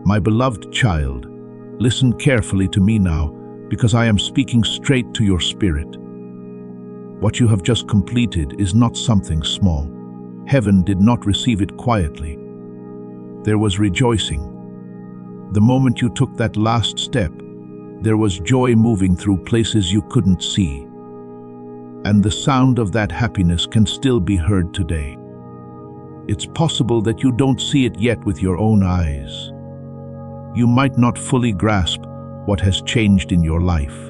My beloved child, listen carefully to me now, because I am speaking straight to your spirit. What you have just completed is not something small. Heaven did not receive it quietly. There was rejoicing. The moment you took that last step, there was joy moving through places you couldn't see. And the sound of that happiness can still be heard today. It's possible that you don't see it yet with your own eyes. You might not fully grasp what has changed in your life.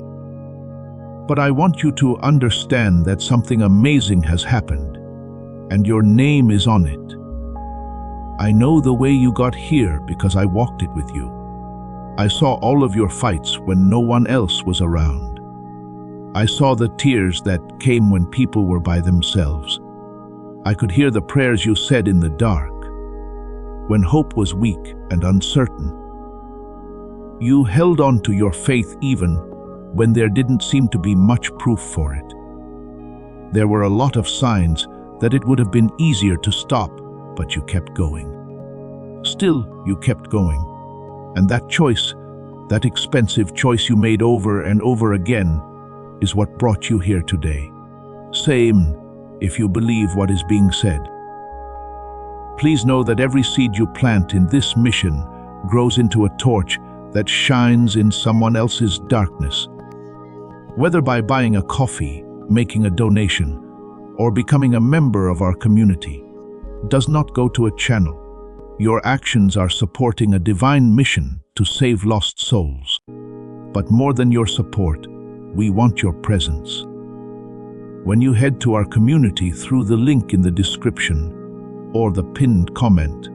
But I want you to understand that something amazing has happened, and your name is on it. I know the way you got here because I walked it with you. I saw all of your fights when no one else was around. I saw the tears that came when people were by themselves. I could hear the prayers you said in the dark, when hope was weak and uncertain. You held on to your faith even when there didn't seem to be much proof for it. There were a lot of signs that it would have been easier to stop, but you kept going. Still, you kept going. And that choice, that expensive choice you made over and over again, is what brought you here today. Same, if you believe what is being said. Please know that every seed you plant in this mission grows into a torch that shines in someone else's darkness. Whether by buying a coffee, making a donation, or becoming a member of our community, does not go to a channel. Your actions are supporting a divine mission to save lost souls. But more than your support, we want your presence. When you head to our community through the link in the description or the pinned comment,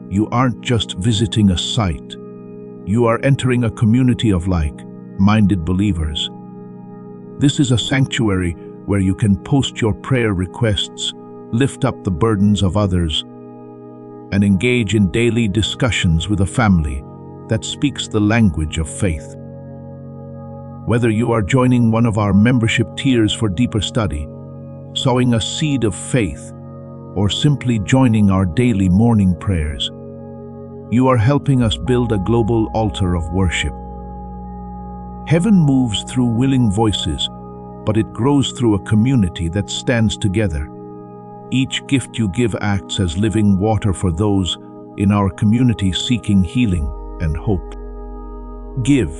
you aren't just visiting a site. You are entering a community of like-minded believers. This is a sanctuary where you can post your prayer requests, lift up the burdens of others, and engage in daily discussions with a family that speaks the language of faith. Whether you are joining one of our membership tiers for deeper study, sowing a seed of faith, or simply joining our daily morning prayers, you are helping us build a global altar of worship. Heaven moves through willing voices, but it grows through a community that stands together. Each gift you give acts as living water for those in our community seeking healing and hope. Give,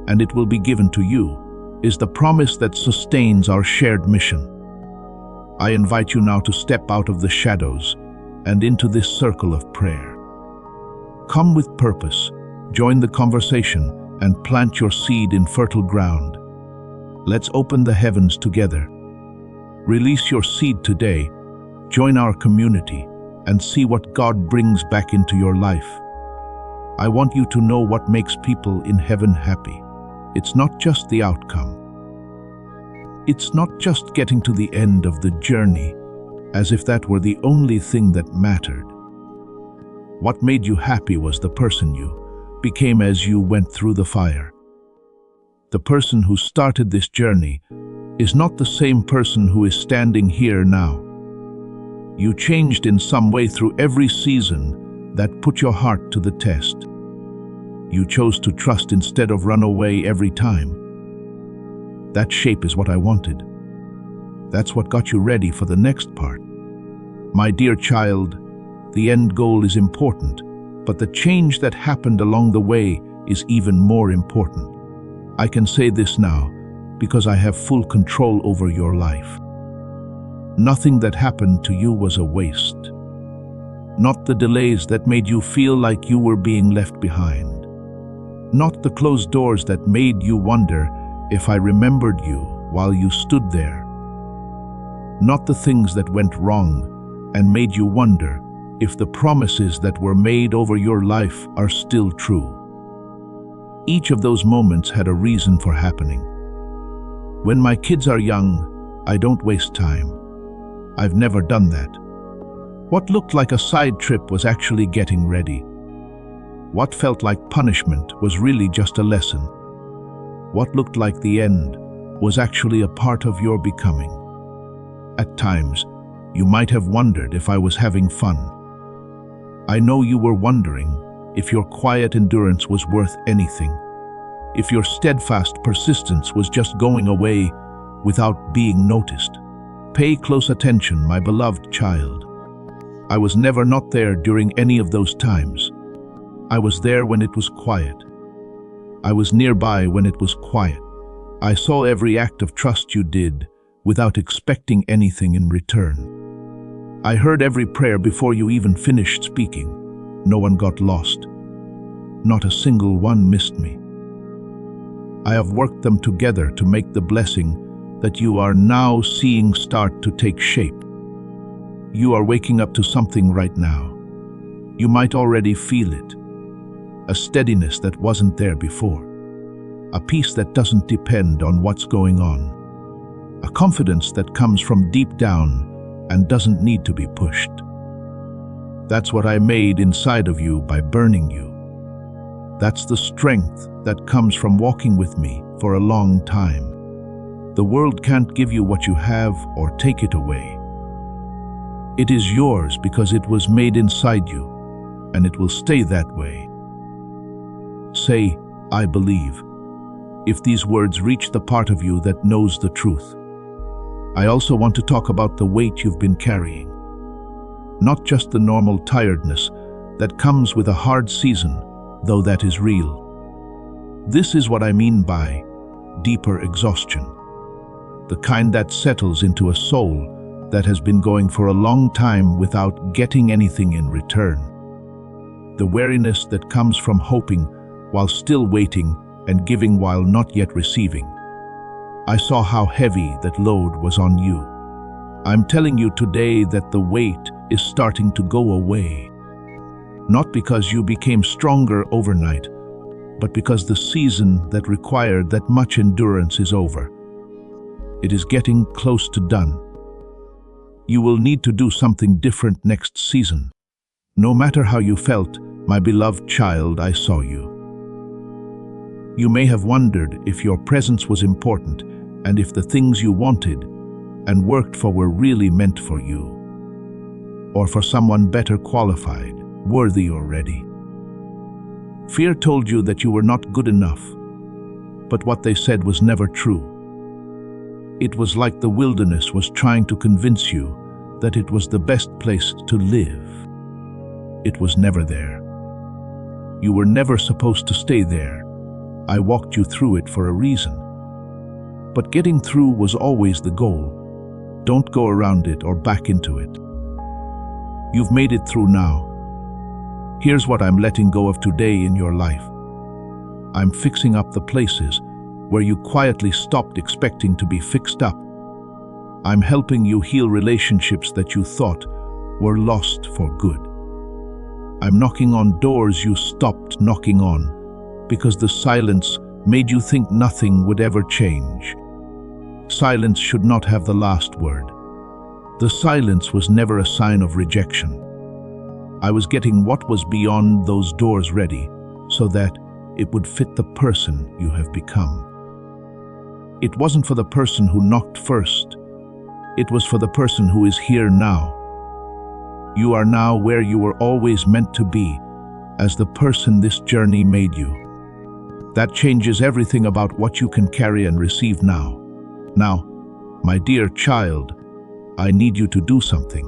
and it will be given to you, is the promise that sustains our shared mission. I invite you now to step out of the shadows and into this circle of prayer. Come with purpose, join the conversation, and plant your seed in fertile ground. Let's open the heavens together. Release your seed today. Join our community and see what God brings back into your life. I want you to know what makes people in heaven happy. It's not just the outcome. It's not just getting to the end of the journey, as if that were the only thing that mattered. What made you happy was the person you became as you went through the fire. The person who started this journey is not the same person who is standing here now. You changed in some way through every season that put your heart to the test. You chose to trust instead of run away every time. That shape is what I wanted. That's what got you ready for the next part. My dear child, the end goal is important, but the change that happened along the way is even more important. I can say this now because I have full control over your life. Nothing that happened to you was a waste. Not the delays that made you feel like you were being left behind. Not the closed doors that made you wonder if I remembered you while you stood there. Not the things that went wrong and made you wonder if the promises that were made over your life are still true. Each of those moments had a reason for happening. When my kids are young, I don't waste time. I've never done that. What looked like a side trip was actually getting ready. What felt like punishment was really just a lesson. What looked like the end was actually a part of your becoming. At times, you might have wondered if I was having fun. I know you were wondering, if your quiet endurance was worth anything, if your steadfast persistence was just going away without being noticed. Pay close attention, my beloved child. I was never not there during any of those times. I was there when it was quiet. I was nearby when it was quiet. I saw every act of trust you did without expecting anything in return. I heard every prayer before you even finished speaking. No one got lost. Not a single one missed me. I have worked them together to make the blessing that you are now seeing start to take shape. You are waking up to something right now. You might already feel it. A steadiness that wasn't there before. A peace that doesn't depend on what's going on. A confidence that comes from deep down and doesn't need to be pushed. That's what I made inside of you by burning you. That's the strength that comes from walking with me for a long time. The world can't give you what you have or take it away. It is yours because it was made inside you, and it will stay that way. Say, I believe, if these words reach the part of you that knows the truth. I also want to talk about the weight you've been carrying. Not just the normal tiredness that comes with a hard season, though that is real. This is what I mean by deeper exhaustion. The kind that settles into a soul that has been going for a long time without getting anything in return. The weariness that comes from hoping while still waiting and giving while not yet receiving. I saw how heavy that load was on you. I'm telling you today that the weight is starting to go away. Not because you became stronger overnight, but because the season that required that much endurance is over. It is getting close to done. You will need to do something different next season. No matter how you felt, my beloved child, I saw you. You may have wondered if your presence was important and if the things you wanted and worked for were really meant for you, or for someone better qualified, worthy or ready. Fear told you that you were not good enough, but what they said was never true. It was like the wilderness was trying to convince you that it was the best place to live. It was never there. You were never supposed to stay there. I walked you through it for a reason. But getting through was always the goal. Don't go around it or back into it. You've made it through now. Here's what I'm letting go of today in your life. I'm fixing up the places where you quietly stopped expecting to be fixed up. I'm helping you heal relationships that you thought were lost for good. I'm knocking on doors you stopped knocking on because the silence made you think nothing would ever change. Silence should not have the last word. The silence was never a sign of rejection. I was getting what was beyond those doors ready so that it would fit the person you have become. It wasn't for the person who knocked first. It was for the person who is here now. You are now where you were always meant to be, as the person this journey made you. That changes everything about what you can carry and receive now. Now, my dear child, I need you to do something.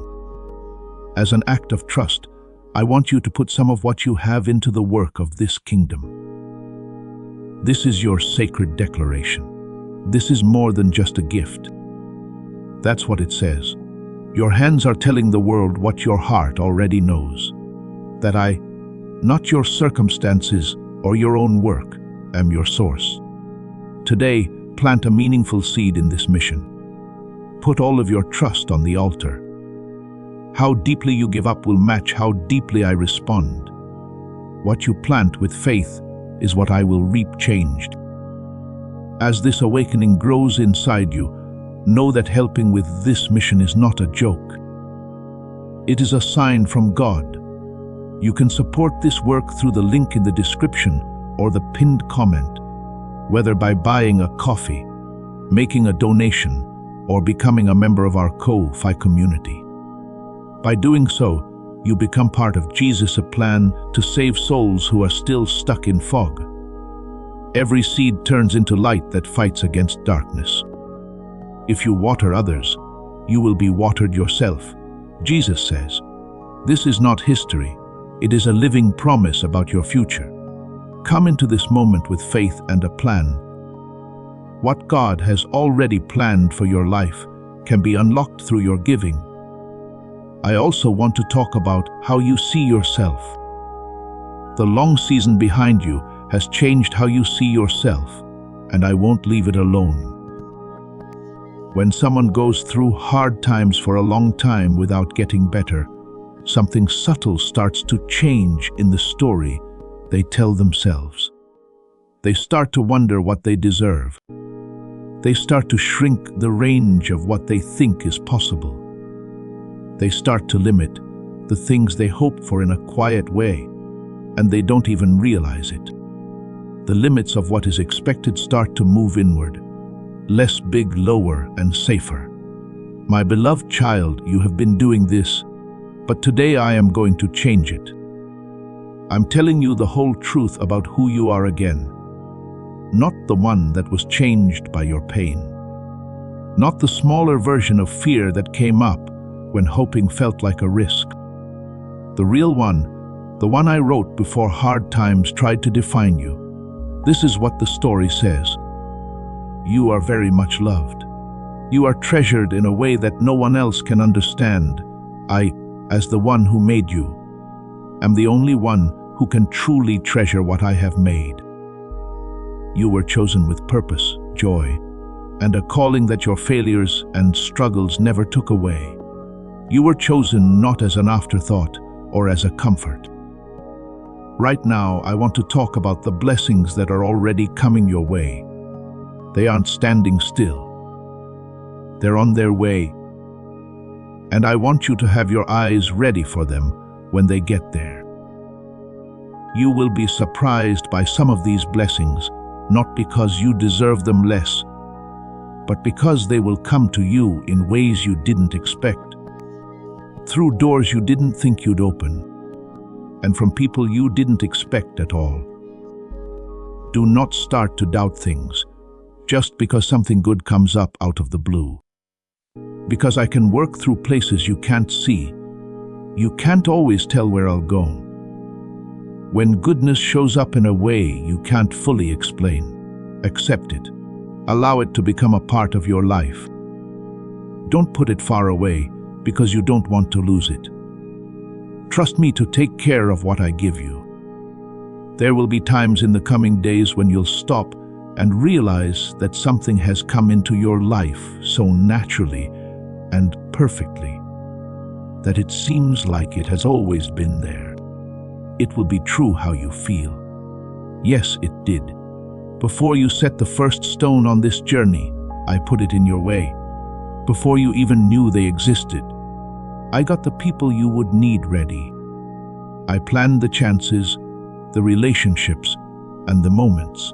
As an act of trust, I want you to put some of what you have into the work of this kingdom. This is your sacred declaration. This is more than just a gift. That's what it says. Your hands are telling the world what your heart already knows. That I, not your circumstances or your own work, am your source. Today, plant a meaningful seed in this mission. Put all of your trust on the altar. How deeply you give up will match how deeply I respond. What you plant with faith is what I will reap changed. As this awakening grows inside you, know that helping with this mission is not a joke. It is a sign from God. You can support this work through the link in the description or the pinned comment, whether by buying a coffee, making a donation, or becoming a member of our Ko-Fi community. By doing so, You become part of Jesus' plan to save souls who are still stuck in fog. Every seed turns into light that fights against darkness. If you water others, you will be watered yourself. Jesus says, "This is not history, it is a living promise about your future." Come into this moment with faith and a plan. What God has already planned for your life can be unlocked through your giving. I also want to talk about how you see yourself. The long season behind you has changed how you see yourself, and I won't leave it alone. When someone goes through hard times for a long time without getting better, something subtle starts to change in the story they tell themselves. They start to wonder what they deserve. They start to shrink the range of what they think is possible. They start to limit the things they hope for in a quiet way, and they don't even realize it. The limits of what is expected start to move inward, less big, lower, and safer. My beloved child, you have been doing this, but today I am going to change it. I'm telling you the whole truth about who you are again. Not the one that was changed by your pain. Not the smaller version of fear that came up when hoping felt like a risk. The real one, the one I wrote before hard times tried to define you. This is what the story says. You are very much loved. You are treasured in a way that no one else can understand. I, as the one who made you, am the only one who can truly treasure what I have made. You were chosen with purpose, joy, and a calling that your failures and struggles never took away. You were chosen not as an afterthought or as a comfort. Right now, I want to talk about the blessings that are already coming your way. They aren't standing still. They're on their way. And I want you to have your eyes ready for them when they get there. You will be surprised by some of these blessings, not because you deserve them less, but because they will come to you in ways you didn't expect, through doors you didn't think you'd open, and from people you didn't expect at all. Do not start to doubt things just because something good comes up out of the blue. Because I can work through places you can't see. You can't always tell where I'll go. When goodness shows up in a way you can't fully explain, accept it. Allow it to become a part of your life. Don't put it far away because you don't want to lose it. Trust me to take care of what I give you. There will be times in the coming days when you'll stop and realize that something has come into your life so naturally and perfectly that it seems like it has always been there. It will be true how you feel. Yes, it did. Before you set the first stone on this journey, I put it in your way. Before you even knew they existed, I got the people you would need ready. I planned the chances, the relationships, and the moments.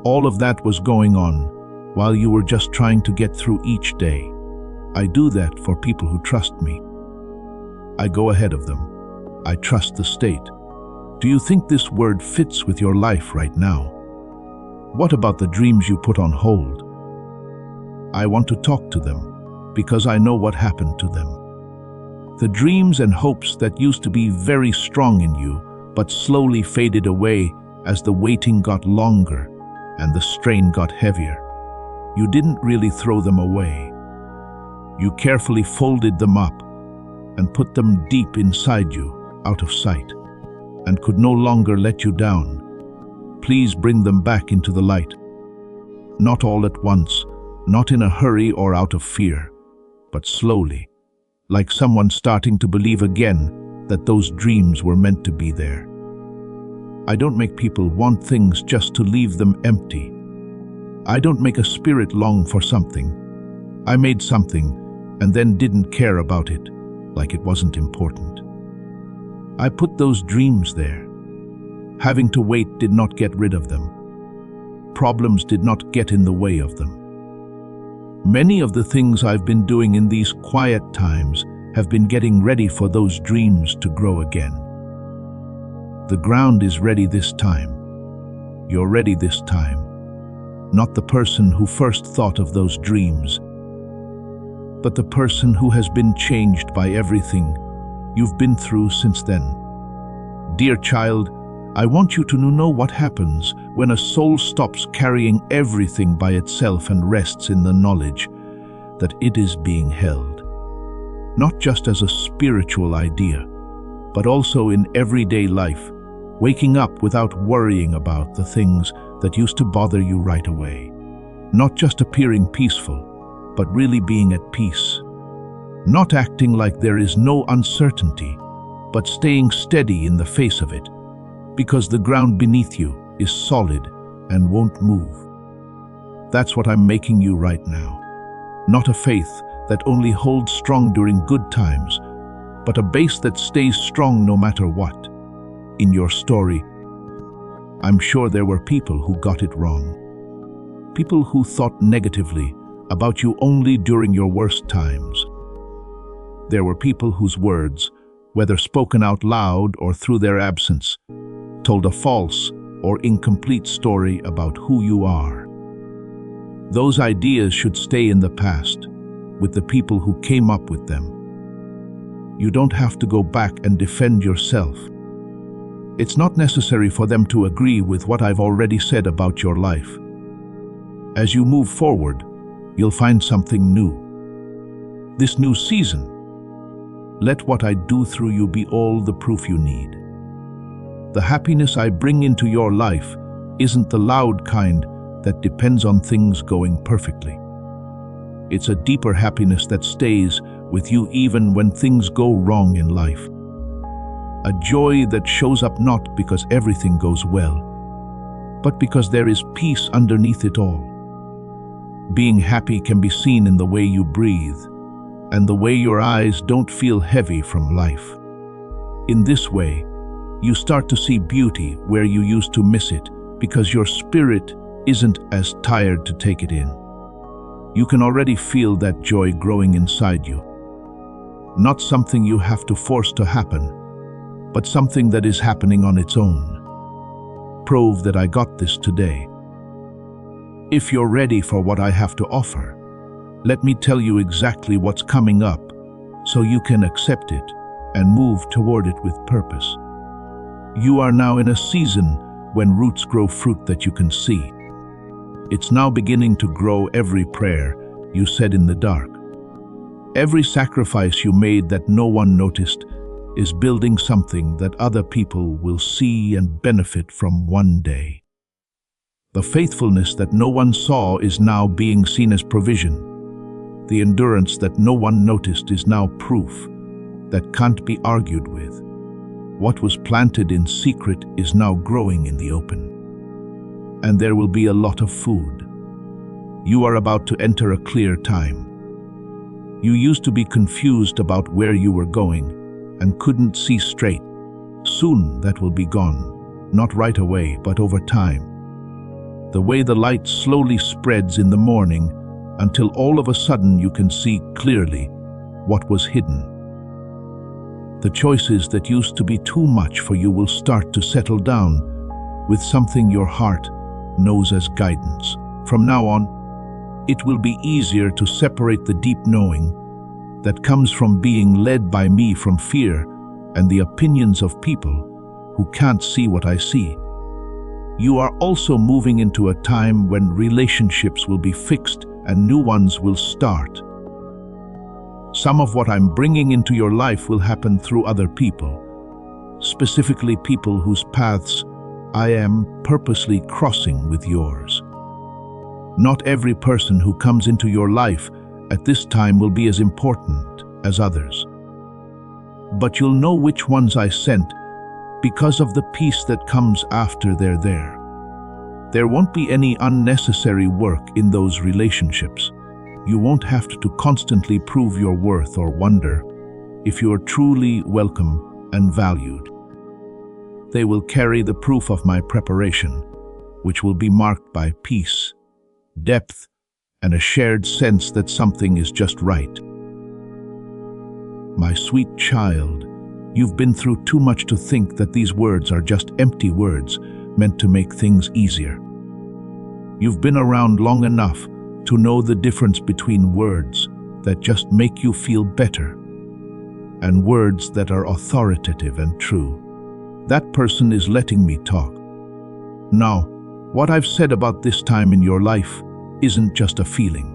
All of that was going on while you were just trying to get through each day. I do that for people who trust me. I go ahead of them. I trust the state. Do you think this word fits with your life right now? What about the dreams you put on hold? I want to talk to them because I know what happened to them. The dreams and hopes that used to be very strong in you but slowly faded away as the waiting got longer and the strain got heavier. You didn't really throw them away. You carefully folded them up and put them deep inside you, out of sight, and could no longer let you down. Please bring them back into the light. Not all at once, not in a hurry or out of fear, but slowly, like someone starting to believe again that those dreams were meant to be there. I don't make people want things just to leave them empty. I don't make a spirit long for something. I made something and then didn't care about it, like it wasn't important. I put those dreams there. Having to wait did not get rid of them. Problems did not get in the way of them. Many of the things I've been doing in these quiet times have been getting ready for those dreams to grow again. The ground is ready this time. You're ready this time. Not the person who first thought of those dreams, but the person who has been changed by everything you've been through since then. Dear child, I want you to know what happens when a soul stops carrying everything by itself and rests in the knowledge that it is being held, not just as a spiritual idea, but also in everyday life, waking up without worrying about the things that used to bother you right away. Not just appearing peaceful, but really being at peace. Not acting like there is no uncertainty, but staying steady in the face of it, because the ground beneath you is solid and won't move. That's what I'm making you right now. Not a faith that only holds strong during good times, but a base that stays strong no matter what. In your story, I'm sure there were people who got it wrong. People who thought negatively about you only during your worst times. There were people whose words, whether spoken out loud or through their absence, told a false or incomplete story about who you are. Those ideas should stay in the past, with the people who came up with them. You don't have to go back and defend yourself. It's not necessary for them to agree with what I've already said about your life. As you move forward, you'll find something new. This new season, let what I do through you be all the proof you need. The happiness I bring into your life isn't the loud kind that depends on things going perfectly. It's a deeper happiness that stays with you even when things go wrong in life. A joy that shows up not because everything goes well, but because there is peace underneath it all. Being happy can be seen in the way you breathe, and the way your eyes don't feel heavy from life. In this way, you start to see beauty where you used to miss it, because your spirit isn't as tired to take it in. You can already feel that joy growing inside you. Not something you have to force to happen, but something that is happening on its own. Prove that I got this today. If you're ready for what I have to offer, let me tell you exactly what's coming up so you can accept it and move toward it with purpose. You are now in a season when roots grow fruit that you can see. It's now beginning to grow every prayer you said in the dark. Every sacrifice you made that no one noticed is building something that other people will see and benefit from one day. The faithfulness that no one saw is now being seen as provision. The endurance that no one noticed is now proof that can't be argued with. What was planted in secret is now growing in the open. And there will be a lot of food. You are about to enter a clear time. You used to be confused about where you were going and couldn't see straight. Soon that will be gone, not right away, but over time. The way the light slowly spreads in the morning until all of a sudden you can see clearly what was hidden. The choices that used to be too much for you will start to settle down with something your heart knows as guidance. From now on, it will be easier to separate the deep knowing that comes from being led by me from fear and the opinions of people who can't see what I see. You are also moving into a time when relationships will be fixed and new ones will start. Some of what I'm bringing into your life will happen through other people, specifically people whose paths I am purposely crossing with yours. Not every person who comes into your life at this time will be as important as others. But you'll know which ones I sent because of the peace that comes after they're there. There won't be any unnecessary work in those relationships. You won't have to constantly prove your worth or wonder if you are truly welcome and valued. They will carry the proof of my preparation, which will be marked by peace, depth, and a shared sense that something is just right. My sweet child, you've been through too much to think that these words are just empty words meant to make things easier. You've been around long enough to know the difference between words that just make you feel better and words that are authoritative and true. That person is letting me talk. Now, what I've said about this time in your life isn't just a feeling.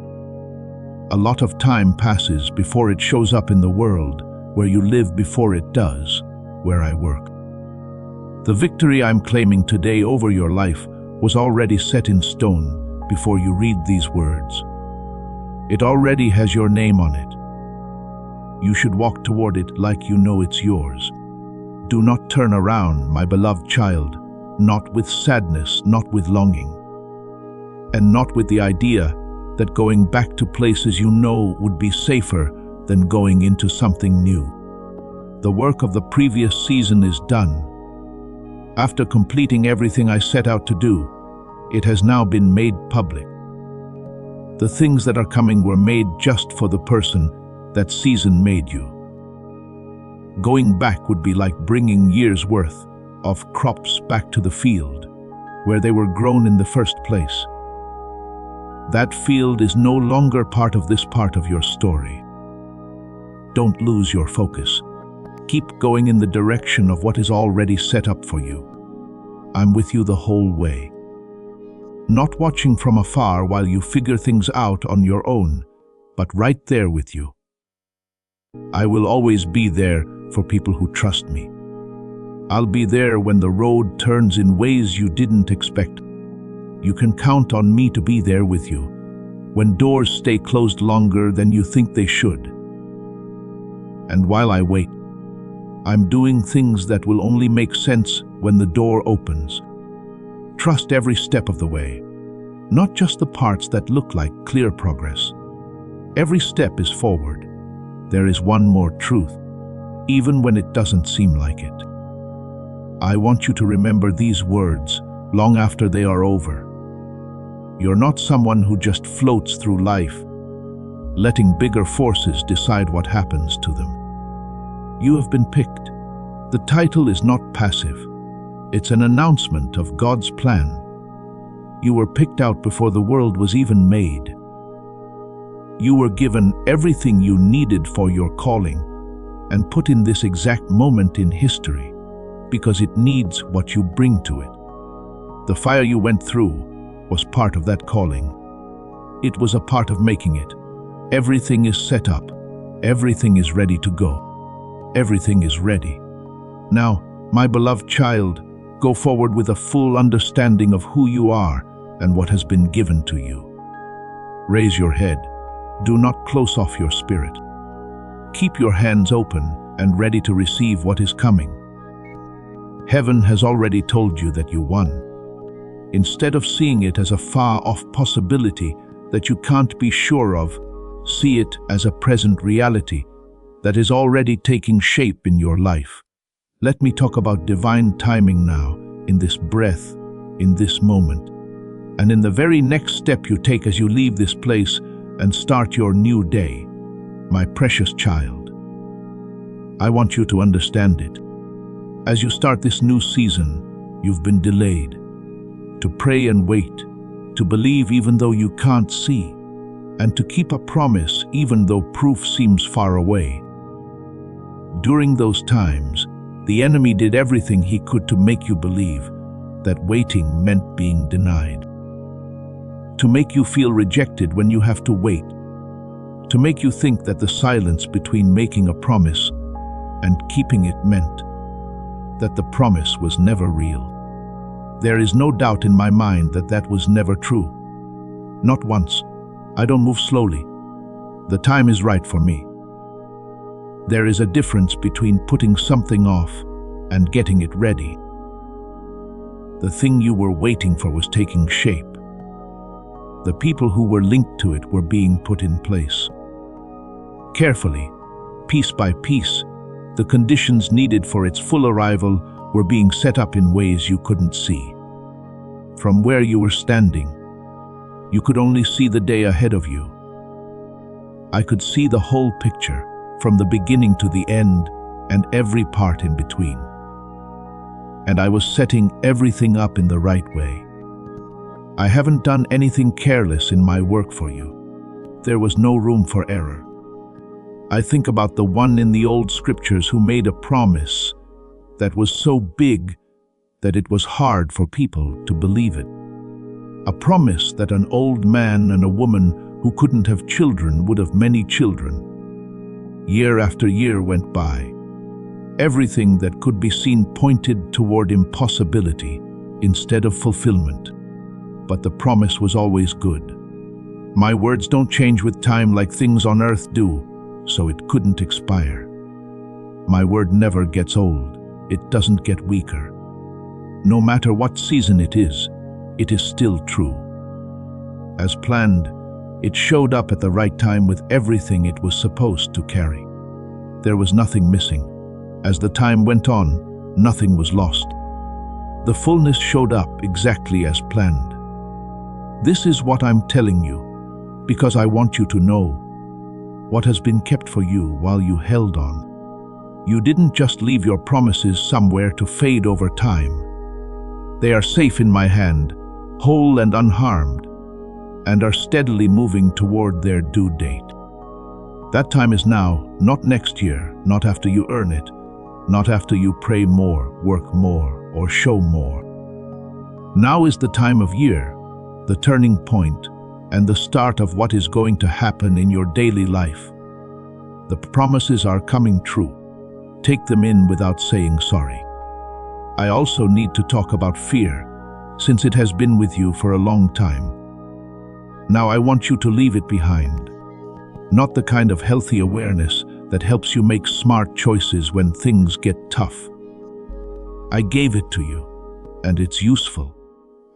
A lot of time passes before it shows up in the world where you live before it does where I work. The victory I'm claiming today over your life was already set in stone before you read these words. It already has your name on it. You should walk toward it like you know it's yours. Do not turn around, my beloved child, not with sadness, not with longing, and not with the idea that going back to places you know would be safer than going into something new. The work of the previous season is done. After completing everything I set out to do, it has now been made public. The things that are coming were made just for the person that season made you. Going back would be like bringing years' worth of crops back to the field where they were grown in the first place. That field is no longer part of this part of your story. Don't lose your focus. Keep going in the direction of what is already set up for you. I'm with you the whole way. Not watching from afar while you figure things out on your own, but right there with you. I will always be there for people who trust me. I'll be there when the road turns in ways you didn't expect. You can count on me to be there with you when doors stay closed longer than you think they should. And while I wait, I'm doing things that will only make sense when the door opens. Trust every step of the way, not just the parts that look like clear progress. Every step is forward. There is one more truth, even when it doesn't seem like it. I want you to remember these words long after they are over. You're not someone who just floats through life, letting bigger forces decide what happens to them. You have been picked. The title is not passive. It's an announcement of God's plan. You were picked out before the world was even made. You were given everything you needed for your calling and put in this exact moment in history because it needs what you bring to it. The fire you went through was part of that calling. It was a part of making it. Everything is set up. Everything is ready to go. Everything is ready. Now, my beloved child, go forward with a full understanding of who you are and what has been given to you. Raise your head. Do not close off your spirit. Keep your hands open and ready to receive what is coming. Heaven has already told you that you won. Instead of seeing it as a far-off possibility that you can't be sure of, see it as a present reality that is already taking shape in your life. Let me talk about divine timing now, in this breath, in this moment, and in the very next step you take as you leave this place and start your new day. My precious child, I want you to understand it. As you start this new season, you've been delayed. To pray and wait, to believe even though you can't see, and to keep a promise even though proof seems far away. During those times, the enemy did everything he could to make you believe that waiting meant being denied. To make you feel rejected when you have to wait. To make you think that the silence between making a promise and keeping it meant that the promise was never real. There is no doubt in my mind that that was never true. Not once. I don't move slowly. The time is right for me. There is a difference between putting something off and getting it ready. The thing you were waiting for was taking shape. The people who were linked to it were being put in place. Carefully, piece by piece, the conditions needed for its full arrival were being set up in ways you couldn't see. From where you were standing, you could only see the day ahead of you. I could see the whole picture, from the beginning to the end and every part in between. And I was setting everything up in the right way. I haven't done anything careless in my work for you. There was no room for error. I think about the one in the old scriptures who made a promise that was so big that it was hard for people to believe it. A promise that an old man and a woman who couldn't have children would have many children. Year after year went by. Everything that could be seen pointed toward impossibility instead of fulfillment. But the promise was always good. My words don't change with time like things on earth do, so it couldn't expire. My word never gets old. It doesn't get weaker. No matter what season it is still true. As planned, it showed up at the right time with everything it was supposed to carry. There was nothing missing. As the time went on, nothing was lost. The fullness showed up exactly as planned. This is what I'm telling you, because I want you to know what has been kept for you while you held on. You didn't just leave your promises somewhere to fade over time. They are safe in my hand, whole and unharmed, and are steadily moving toward their due date. That time is now, not next year, not after you earn it, not after you pray more, work more, or show more. Now is the time of year, the turning point, and the start of what is going to happen in your daily life. The promises are coming true. Take them in without saying sorry. I also need to talk about fear, since it has been with you for a long time. Now I want you to leave it behind. Not the kind of healthy awareness that helps you make smart choices when things get tough. I gave it to you, and it's useful.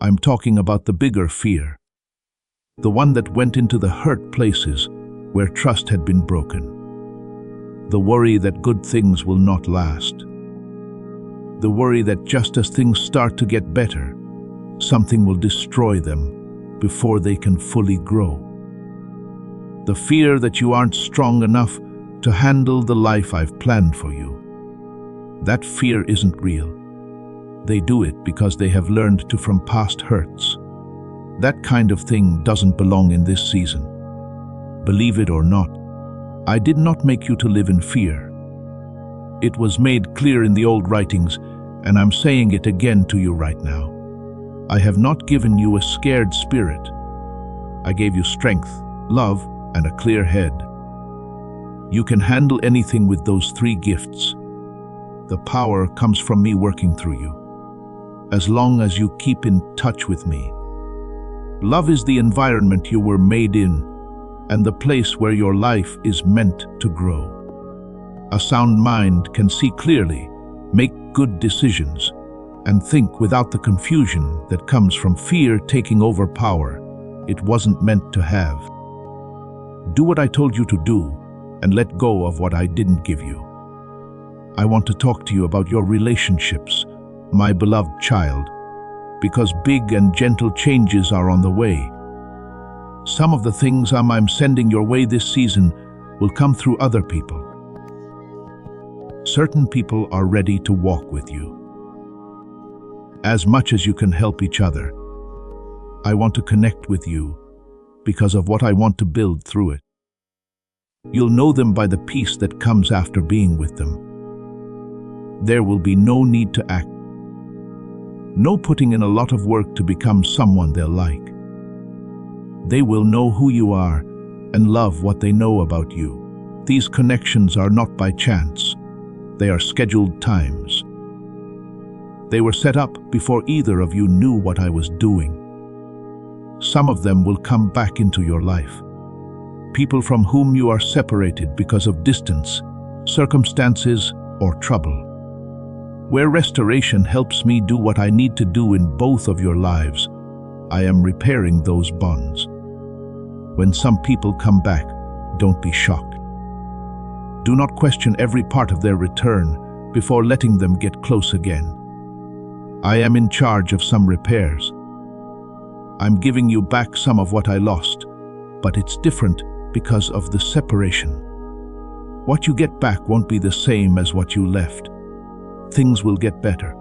I'm talking about the bigger fear. The one that went into the hurt places where trust had been broken. The worry that good things will not last. The worry that just as things start to get better, something will destroy them before they can fully grow. The fear that you aren't strong enough to handle the life I've planned for you. That fear isn't real. They do it because they have learned to from past hurts. That kind of thing doesn't belong in this season. Believe it or not, I did not make you to live in fear. It was made clear in the old writings, and I'm saying it again to you right now. I have not given you a scared spirit. I gave you strength, love, and a clear head. You can handle anything with those 3 gifts. The power comes from me working through you, as long as you keep in touch with me. Love is the environment you were made in, and the place where your life is meant to grow. A sound mind can see clearly, make good decisions, and think without the confusion that comes from fear taking over power it wasn't meant to have. Do what I told you to do, and let go of what I didn't give you. I want to talk to you about your relationships, my beloved child, because big and gentle changes are on the way. Some of the things I'm sending your way this season will come through other people. Certain people are ready to walk with you. As much as you can help each other, I want to connect with you because of what I want to build through it. You'll know them by the peace that comes after being with them. There will be no need to act. No putting in a lot of work to become someone they'll like. They will know who you are and love what they know about you. These connections are not by chance. They are scheduled times. They were set up before either of you knew what I was doing. Some of them will come back into your life. People from whom you are separated because of distance, circumstances, or trouble. Where restoration helps me do what I need to do in both of your lives, I am repairing those bonds. When some people come back, don't be shocked. Do not question every part of their return before letting them get close again. I am in charge of some repairs. I'm giving you back some of what I lost, but it's different because of the separation. What you get back won't be the same as what you left. Things will get better.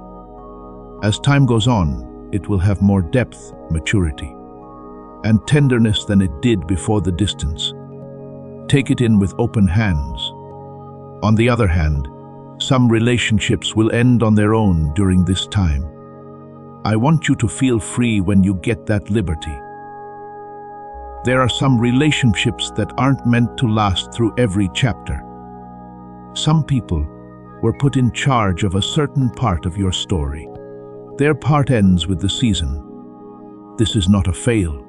As time goes on, it will have more depth, maturity, and tenderness than it did before the distance. Take it in with open hands. On the other hand, some relationships will end on their own during this time. I want you to feel free when you get that liberty. There are some relationships that aren't meant to last through every chapter. Some people were put in charge of a certain part of your story. Their part ends with the season. This is not a fail.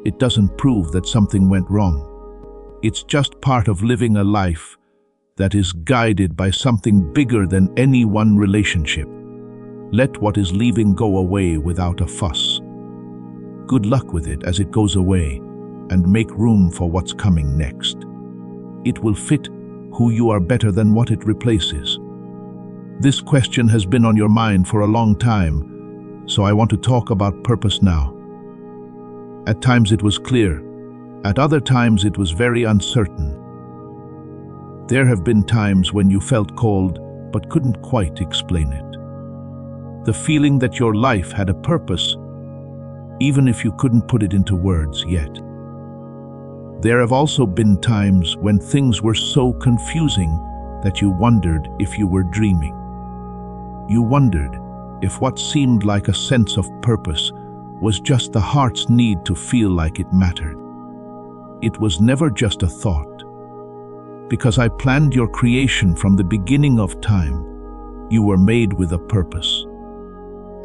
It doesn't prove that something went wrong. It's just part of living a life that is guided by something bigger than any one relationship. Let what is leaving go away without a fuss. Good luck with it as it goes away, and make room for what's coming next. It will fit who you are better than what it replaces. This question has been on your mind for a long time, so I want to talk about purpose now. At times it was clear, at other times it was very uncertain. There have been times when you felt called but couldn't quite explain it. The feeling that your life had a purpose, even if you couldn't put it into words yet. There have also been times when things were so confusing that you wondered if you were dreaming. You wondered if what seemed like a sense of purpose was just the heart's need to feel like it mattered. It was never just a thought. Because I planned your creation from the beginning of time, you were made with a purpose.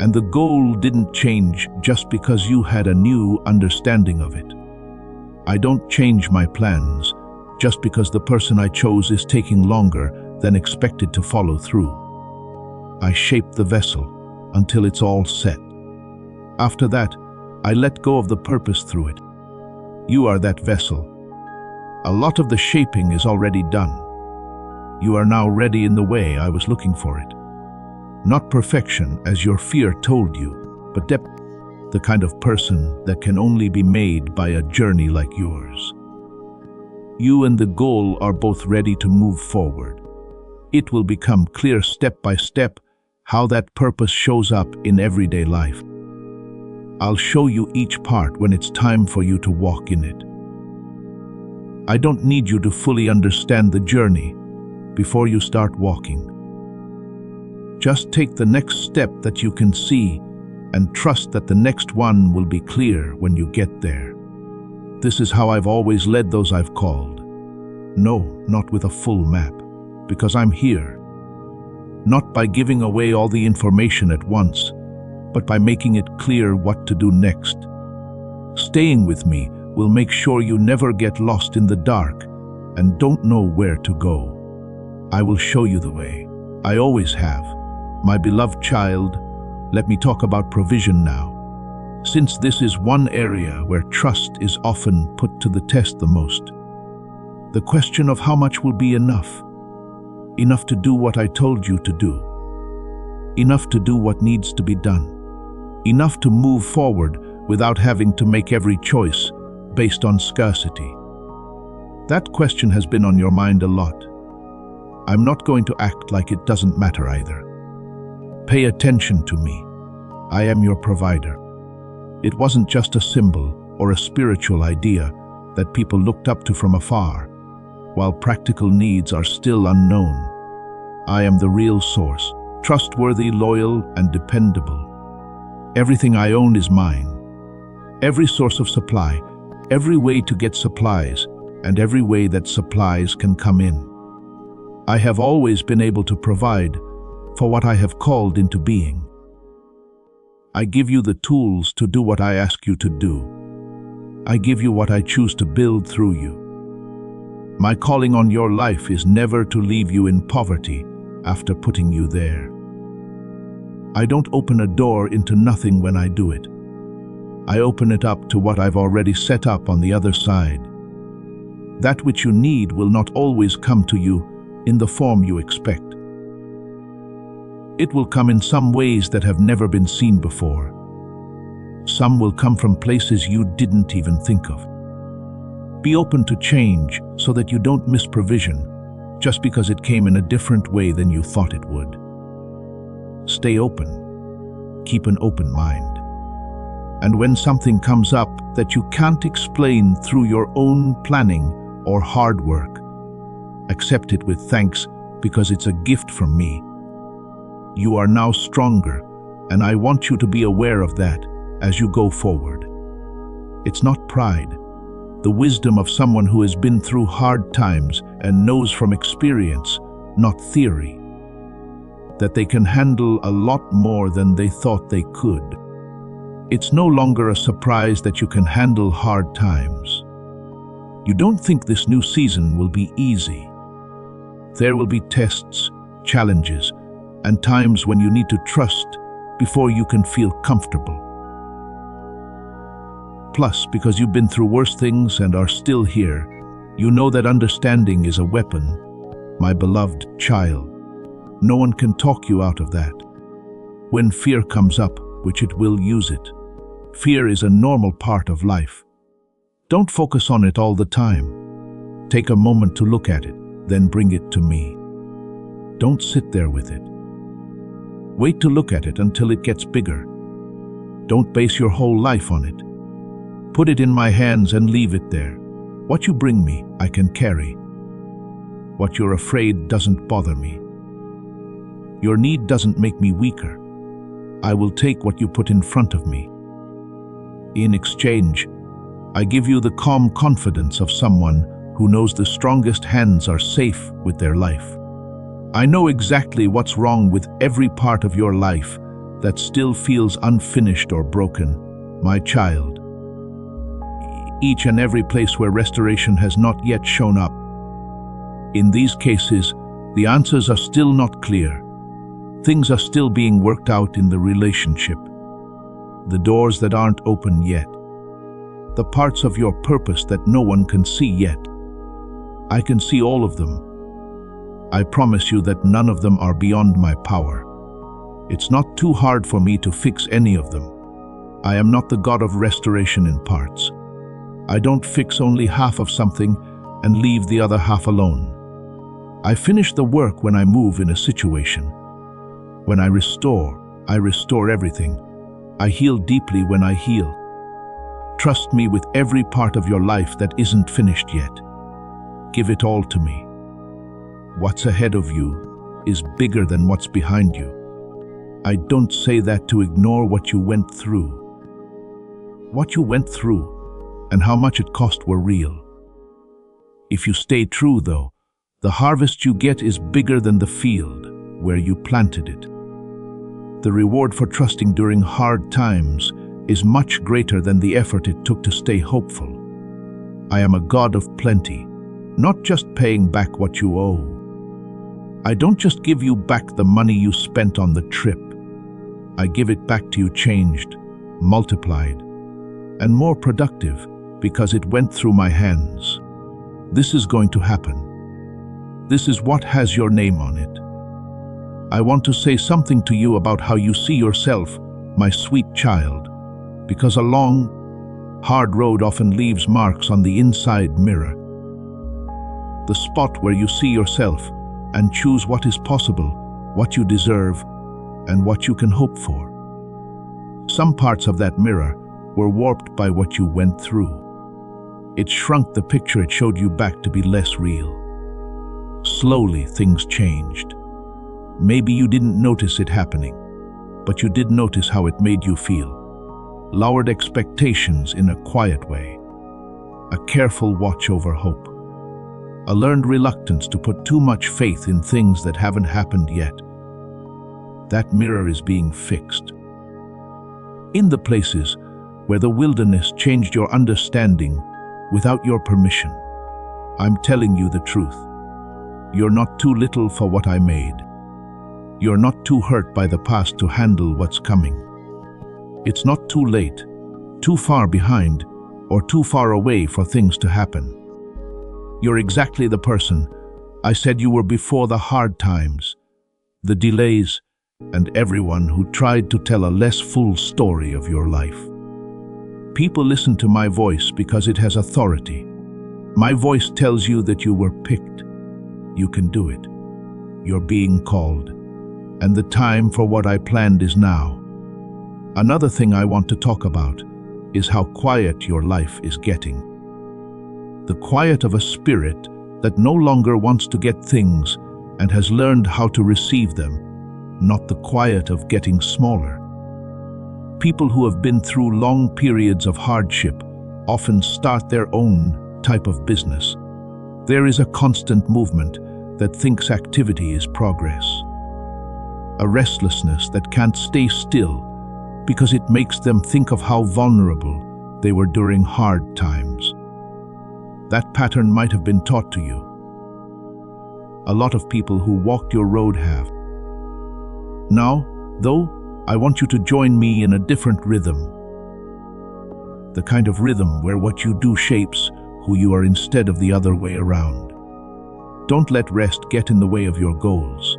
And the goal didn't change just because you had a new understanding of it. I don't change my plans just because the person I chose is taking longer than expected to follow through. I shape the vessel until it's all set. After that, I let go of the purpose through it. You are that vessel. A lot of the shaping is already done. You are now ready in the way I was looking for it. Not perfection, as your fear told you, but depth, the kind of person that can only be made by a journey like yours. You and the goal are both ready to move forward. It will become clear step by step how that purpose shows up in everyday life. I'll show you each part when it's time for you to walk in it. I don't need you to fully understand the journey before you start walking. Just take the next step that you can see and trust that the next one will be clear when you get there. This is how I've always led those I've called. No, not with a full map, because I'm here. Not by giving away all the information at once, but by making it clear what to do next. Staying with me will make sure you never get lost in the dark and don't know where to go. I will show you the way. I always have. My beloved child, let me talk about provision now, since this is one area where trust is often put to the test the most. The question of how much will be enough. Enough to do what I told you to do. Enough to do what needs to be done. Enough to move forward without having to make every choice based on scarcity. That question has been on your mind a lot. I'm not going to act like it doesn't matter either. Pay attention to me. I am your provider. It wasn't just a symbol or a spiritual idea that people looked up to from afar, while practical needs are still unknown. I am the real source, trustworthy, loyal, and dependable. Everything I own is mine. Every source of supply, every way to get supplies, and every way that supplies can come in. I have always been able to provide for what I have called into being. I give you the tools to do what I ask you to do. I give you what I choose to build through you. My calling on your life is never to leave you in poverty after putting you there. I don't open a door into nothing when I do it. I open it up to what I've already set up on the other side. That which you need will not always come to you in the form you expect. It will come in some ways that have never been seen before. Some will come from places you didn't even think of. Be open to change so that you don't miss provision, just because it came in a different way than you thought it would. Stay open. Keep an open mind. And when something comes up that you can't explain through your own planning or hard work, accept it with thanks because it's a gift from me. You are now stronger, and I want you to be aware of that as you go forward. It's not pride, the wisdom of someone who has been through hard times and knows from experience, not theory, that they can handle a lot more than they thought they could. It's no longer a surprise that you can handle hard times. You don't think this new season will be easy. There will be tests, challenges, and times when you need to trust before you can feel comfortable. Plus, because you've been through worse things and are still here, you know that understanding is a weapon, my beloved child. No one can talk you out of that. When fear comes up, which it will, use it. Fear is a normal part of life. Don't focus on it all the time. Take a moment to look at it, then bring it to me. Don't sit there with it. Wait to look at it until it gets bigger. Don't base your whole life on it. Put it in my hands and leave it there. What you bring me, I can carry. What you're afraid doesn't bother me. Your need doesn't make me weaker. I will take what you put in front of me. In exchange, I give you the calm confidence of someone who knows the strongest hands are safe with their life. I know exactly what's wrong with every part of your life that still feels unfinished or broken, my child. Each and every place where restoration has not yet shown up. In these cases, the answers are still not clear. Things are still being worked out in the relationship. The doors that aren't open yet. The parts of your purpose that no one can see yet. I can see all of them. I promise you that none of them are beyond my power. It's not too hard for me to fix any of them. I am not the God of restoration in parts. I don't fix only half of something and leave the other half alone. I finish the work when I move in a situation. When I restore everything. I heal deeply when I heal. Trust me with every part of your life that isn't finished yet. Give it all to me. What's ahead of you is bigger than what's behind you. I don't say that to ignore what you went through. What you went through and how much it cost were real. If you stay true, though, the harvest you get is bigger than the field where you planted it. The reward for trusting during hard times is much greater than the effort it took to stay hopeful. I am a God of plenty, not just paying back what you owe. I don't just give you back the money you spent on the trip. I give it back to you changed, multiplied, and more productive because it went through my hands. This is going to happen. This is what has your name on it. I want to say something to you about how you see yourself, my sweet child, because a long, hard road often leaves marks on the inside mirror. The spot where you see yourself and choose what is possible, what you deserve, and what you can hope for. Some parts of that mirror were warped by what you went through. It shrunk the picture it showed you back to be less real. Slowly, things changed. Maybe you didn't notice it happening, but you did notice how it made you feel. Lowered expectations in a quiet way. A careful watch over hope. A learned reluctance to put too much faith in things that haven't happened yet. That mirror is being fixed. In the places where the wilderness changed your understanding without your permission, I'm telling you the truth. You're not too little for what I made. You're not too hurt by the past to handle what's coming. It's not too late, too far behind, or too far away for things to happen. You're exactly the person I said you were before the hard times, the delays, and everyone who tried to tell a less full story of your life. People listen to my voice because it has authority. My voice tells you that you were picked. You can do it. You're being called, and the time for what I planned is now. Another thing I want to talk about is how quiet your life is getting. The quiet of a spirit that no longer wants to get things and has learned how to receive them, not the quiet of getting smaller. People who have been through long periods of hardship often start their own type of business. There is a constant movement that thinks activity is progress. A restlessness that can't stay still because it makes them think of how vulnerable they were during hard times. That pattern might have been taught to you. A lot of people who walked your road have. Now, though, I want you to join me in a different rhythm. The kind of rhythm where what you do shapes who you are instead of the other way around. Don't let rest get in the way of your goals.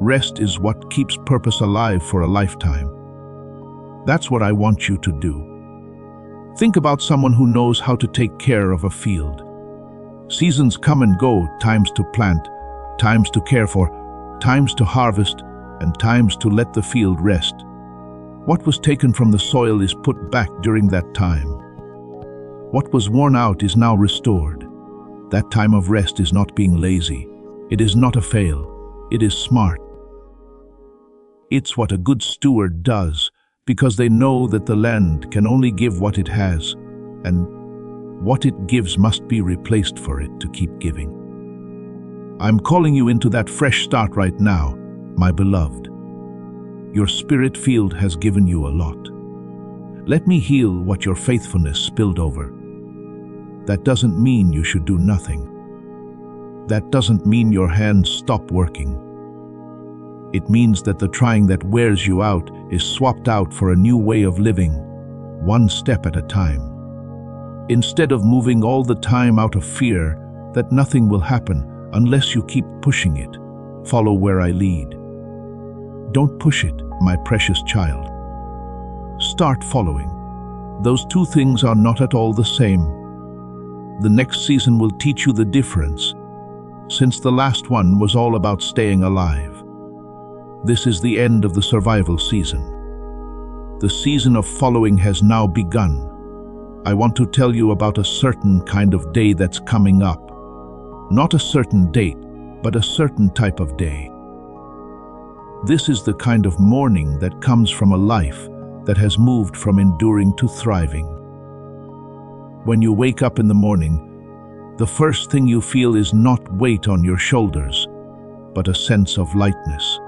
Rest is what keeps purpose alive for a lifetime. That's what I want you to do. Think about someone who knows how to take care of a field. Seasons come and go, times to plant, times to care for, times to harvest, and times to let the field rest. What was taken from the soil is put back during that time. What was worn out is now restored. That time of rest is not being lazy. It is not a fail. It is smart. It's what a good steward does, because they know that the land can only give what it has, and what it gives must be replaced for it to keep giving. I'm calling you into that fresh start right now, my beloved. Your spirit field has given you a lot. Let me heal what your faithfulness spilled over. That doesn't mean you should do nothing. That doesn't mean your hands stop working. It means that the trying that wears you out is swapped out for a new way of living, one step at a time. Instead of moving all the time out of fear that nothing will happen unless you keep pushing it, follow where I lead. Don't push it, my precious child. Start following. Those two things are not at all the same. The next season will teach you the difference, since the last one was all about staying alive. This is the end of the survival season. The season of following has now begun. I want to tell you about a certain kind of day that's coming up. Not a certain date, but a certain type of day. This is the kind of morning that comes from a life that has moved from enduring to thriving. When you wake up in the morning, the first thing you feel is not weight on your shoulders, but a sense of lightness.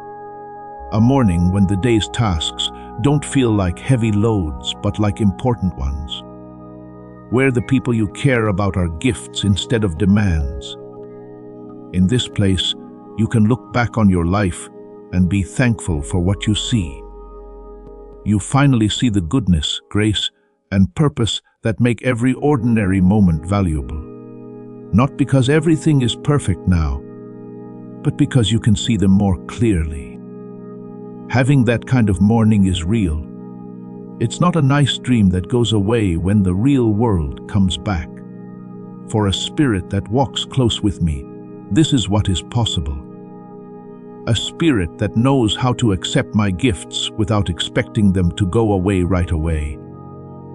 A morning when the day's tasks don't feel like heavy loads, but like important ones. Where the people you care about are gifts instead of demands. In this place, you can look back on your life and be thankful for what you see. You finally see the goodness, grace, and purpose that make every ordinary moment valuable. Not because everything is perfect now, but because you can see them more clearly. Having that kind of morning is real. It's not a nice dream that goes away when the real world comes back. For a spirit that walks close with me, this is what is possible. A spirit that knows how to accept my gifts without expecting them to go away right away.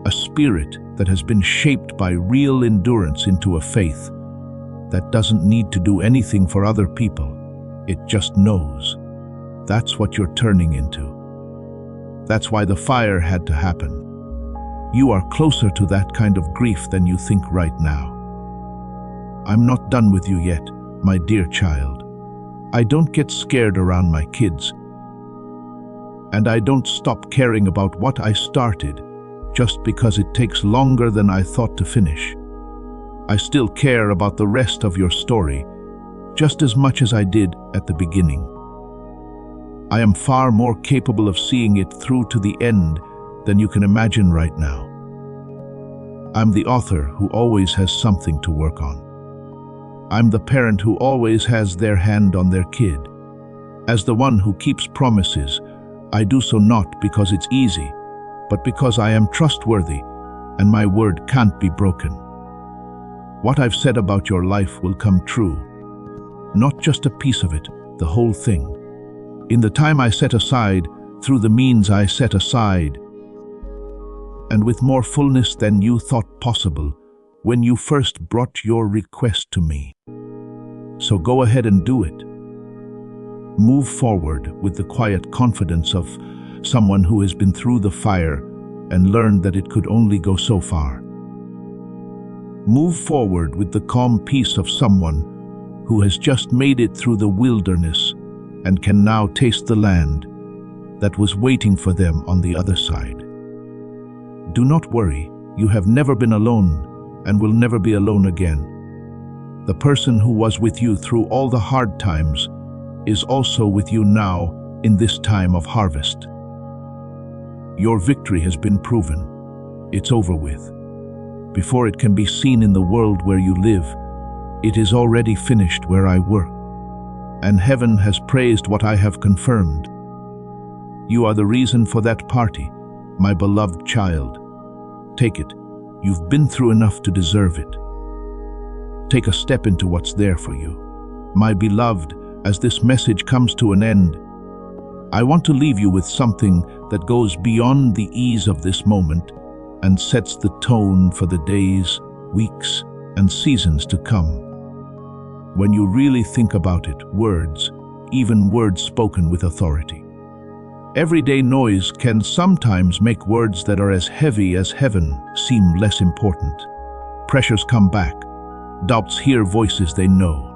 A spirit that has been shaped by real endurance into a faith that doesn't need to do anything for other people. It just knows. That's what you're turning into. That's why the fire had to happen. You are closer to that kind of grief than you think right now. I'm not done with you yet, my dear child. I don't get scared around my kids. And I don't stop caring about what I started just because it takes longer than I thought to finish. I still care about the rest of your story just as much as I did at the beginning. I am far more capable of seeing it through to the end than you can imagine right now. I'm the author who always has something to work on. I'm the parent who always has their hand on their kid. As the one who keeps promises, I do so not because it's easy, but because I am trustworthy and my word can't be broken. What I've said about your life will come true. not just a piece of it, the whole thing. In the time I set aside, through the means I set aside, and with more fullness than you thought possible, when you first brought your request to me. So go ahead and do it. Move forward with the quiet confidence of someone who has been through the fire and learned that it could only go so far. Move forward with the calm peace of someone who has just made it through the wilderness and can now taste the land that was waiting for them on the other side. Do not worry, you have never been alone and will never be alone again. The person who was with you through all the hard times is also with you now in this time of harvest. Your victory has been proven. It's over with. Before it can be seen in the world where you live, it is already finished where I work. And heaven has praised what I have confirmed. You are the reason for that party, my beloved child. Take it. You've been through enough to deserve it. Take a step into what's there for you. My beloved, as this message comes to an end, I want to leave you with something that goes beyond the ease of this moment and sets the tone for the days, weeks, and seasons to come. When you really think about it, words, even words spoken with authority. Everyday noise can sometimes make words that are as heavy as heaven seem less important. Pressures come back. Doubts hear voices they know.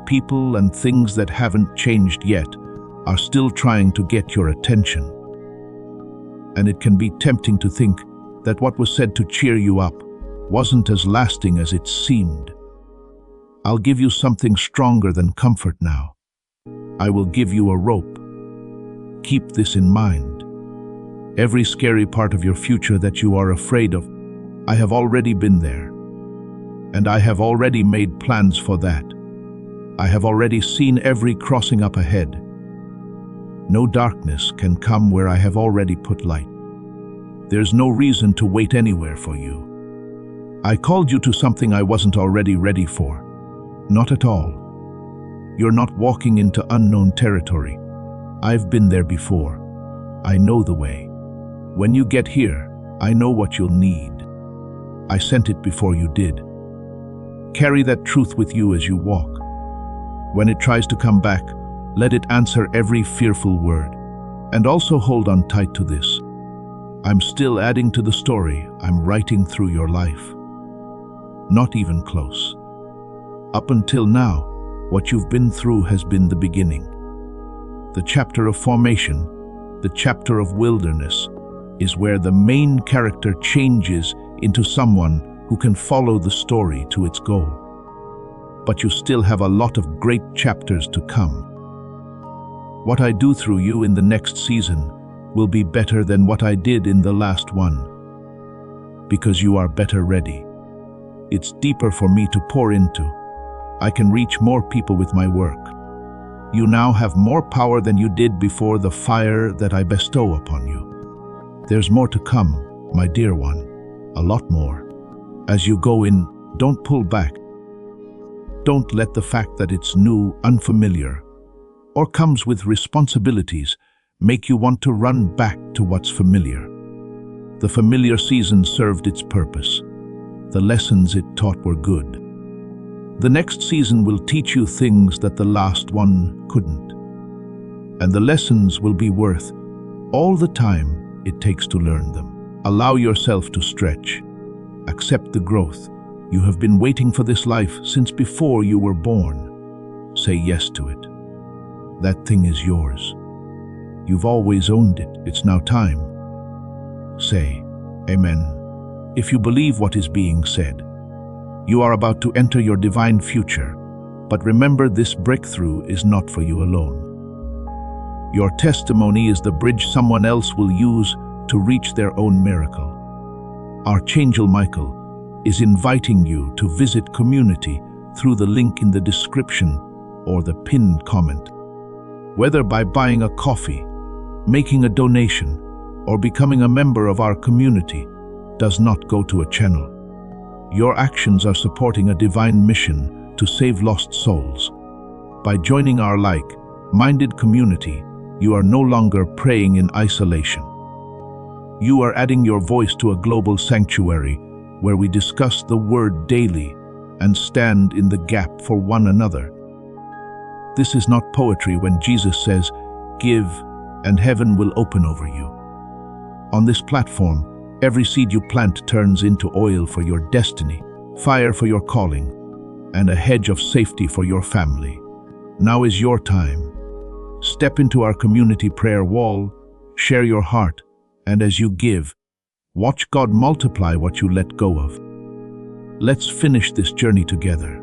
People and things that haven't changed yet are still trying to get your attention. And it can be tempting to think that what was said to cheer you up wasn't as lasting as it seemed. I'll give you something stronger than comfort now. I will give you a rope. Keep this in mind. Every scary part of your future that you are afraid of, I have already been there. And I have already made plans for that. I have already seen every crossing up ahead. No darkness can come where I have already put light. There's no reason to wait anywhere for you. I called you to something I wasn't already ready for. Not at all. You're not walking into unknown territory. I've been there before. I know the way. When you get here, I know what you'll need. I sent it before you did. Carry that truth with you as you walk. When it tries to come back, let it answer every fearful word. And also hold on tight to this. I'm still adding to the story I'm writing through your life. Not even close. Up until now, what you've been through has been the beginning. The chapter of formation, the chapter of wilderness, is where the main character changes into someone who can follow the story to its goal. But you still have a lot of great chapters to come. What I do through you in the next season will be better than what I did in the last one, because you are better ready. It's deeper for me to pour into. I can reach more people with my work. You now have more power than you did before the fire that I bestow upon you. There's more to come, my dear one, a lot more. As you go in, don't pull back. Don't let the fact that it's new, unfamiliar, or comes with responsibilities make you want to run back to what's familiar. The familiar season served its purpose. The lessons it taught were good. The next season will teach you things that the last one couldn't. And the lessons will be worth all the time it takes to learn them. Allow yourself to stretch. Accept the growth. You have been waiting for this life since before you were born. Say yes to it. That thing is yours. You've always owned it. It's now time. Say, Amen, if you believe what is being said. You are about to enter your divine future, but remember, this breakthrough is not for you alone. Your testimony is the bridge someone else will use to reach their own miracle. Archangel Michael is inviting you to visit community through the link in the description or the pinned comment. Whether by buying a coffee, making a donation, or becoming a member of our community, does not go to a channel. Your actions are supporting a divine mission to save lost souls. By joining our like-minded community, you are no longer praying in isolation. You are adding your voice to a global sanctuary where we discuss the Word daily and stand in the gap for one another. This is not poetry when Jesus says, "Give, and heaven will open over you." On this platform, every seed you plant turns into oil for your destiny, fire for your calling, and a hedge of safety for your family. Now is your time. Step into our community prayer wall, share your heart, and as you give, watch God multiply what you let go of. Let's finish this journey together.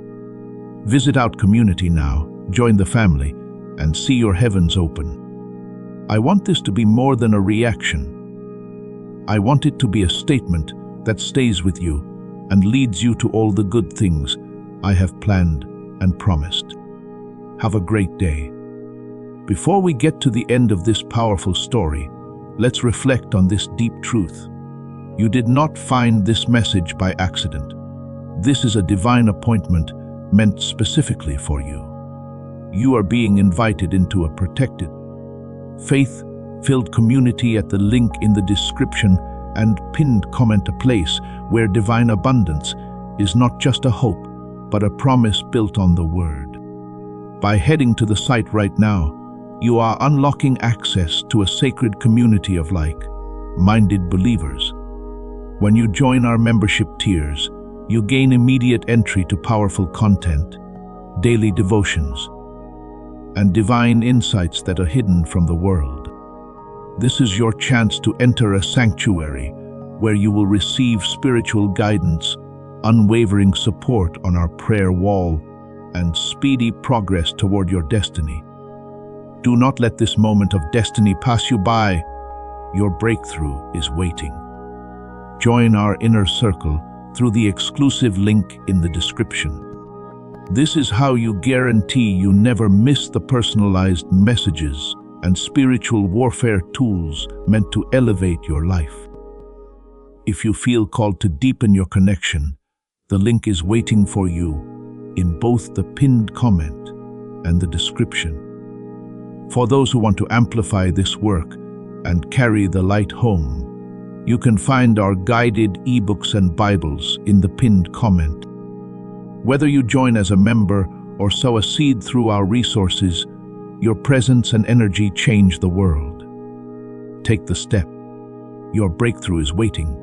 Visit our community now, join the family, and see your heavens open. I want this to be more than a reaction. I want it to be a statement that stays with you and leads you to all the good things I have planned and promised. Have a great day. Before we get to the end of this powerful story, let's reflect on this deep truth. You did not find this message by accident. This is a divine appointment meant specifically for you. You are being invited into a protected, faith-filled community at the link in the description and pinned comment, a place where divine abundance is not just a hope, but a promise built on the Word. By heading to the site right now, you are unlocking access to a sacred community of like-minded believers. When you join our membership tiers, you gain immediate entry to powerful content, daily devotions, and divine insights that are hidden from the world. This is your chance to enter a sanctuary where you will receive spiritual guidance, unwavering support on our prayer wall, and speedy progress toward your destiny. Do not let this moment of destiny pass you by. Your breakthrough is waiting. Join our inner circle through the exclusive link in the description. This is how you guarantee you never miss the personalized messages and spiritual warfare tools meant to elevate your life. If you feel called to deepen your connection, the link is waiting for you in both the pinned comment and the description. For those who want to amplify this work and carry the light home, you can find our guided ebooks and Bibles in the pinned comment. Whether you join as a member or sow a seed through our resources, your presence and energy change the world. Take the step. Your breakthrough is waiting.